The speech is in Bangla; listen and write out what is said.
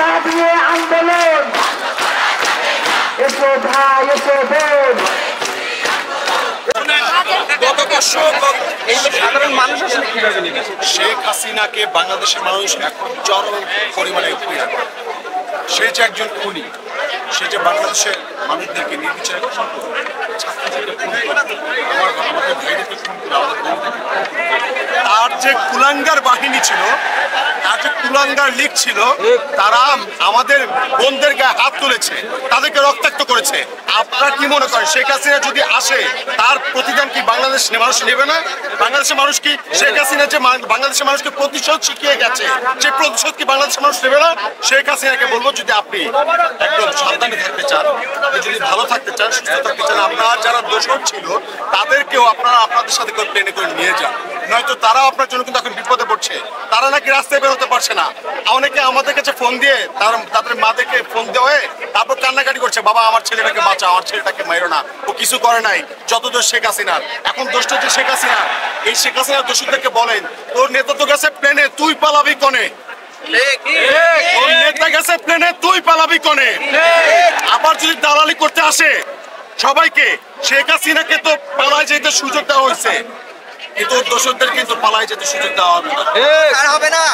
দাবিয়ে আন্দোলন, এসো ভাই এসো বোন। সাধারণ মানুষ আসলে কিভাবে নেবে? শেখ হাসিনাকে বাংলাদেশের মানুষ এখন চরম পরিমাণে ঘৃণা করে। সে যে একজন খুনি, সে যে বাংলাদেশের মানুষদেরকে নির্বিচারে খুন করে, ছাত্রদেরকে খুন করে, আমাদের ভাইদেরকে খুন করে, আমাদের বোনদেরকে খুন করে। তার যে কুলাঙ্গার বাহিনী ছিল, তার যে কুলাঙ্গার লীগ ছিল, তারা আমাদের বোনদের গায়ে হাত তুলেছে, তাদেরকে রক্তাক্ত করেছে। আপনারা কি মনে করেন শেখ হাসিনা যদি আসে তার প্রতিদান কি বাংলাদেশের মানুষ নেবে না? বাংলাদেশের মানুষ কি শেখ হাসিনা যে বাংলাদেশের মানুষকে প্রতিশোধ শিখিয়ে গেছে, সেই প্রতিশোধ কি বাংলাদেশের মানুষ নেবে না? শেখ হাসিনাকে বলবো, যদি আপনি একদম সাবধানে থাকতে চান, যদি ভালো থাকতে চান, সুস্থ থাকতে চান, আপনারা যারা দোষর ছিল তাদেরকেও আপনারা আপনাদের সাথে করে প্লেনে করে নিয়ে যান, নয়তো তারাও আপনার জন্য কিন্তু এখন বিপদে পড়ছে। তারা নাকি রাস্তায় বেরোতে পারছে না। অনেকে আমাদের কাছে ফোন দিয়ে তাদের মাদেরকে ফোন দেওয়া, তারপর কান্নাকাটি করছে, বাবা আমার ছেলেটাকে বাঁচা, আমার ছেলেটাকে মাইরো না, ও কিছু করে নাই, যত দোষ শেখ হাসিনার। এখন দোষটা যে শেখ হাসিনা, এই শেখ হাসিনার দোষীদেরকে বলেন, তোর নেতা তো গেছে প্লেনে, তুই পালাবি কনে? তোর নেতা গেছে প্লেনে, তুই পালাবি কনে? আবার যদি দালালি করতে আসে সবাইকে, শেখ হাসিনাকে তো পালায় যেতে সুযোগ দেওয়া হয়েছে, কিন্তু দোষরদের কিন্তু পালায় যেতে সুযোগ দেওয়া হবে না।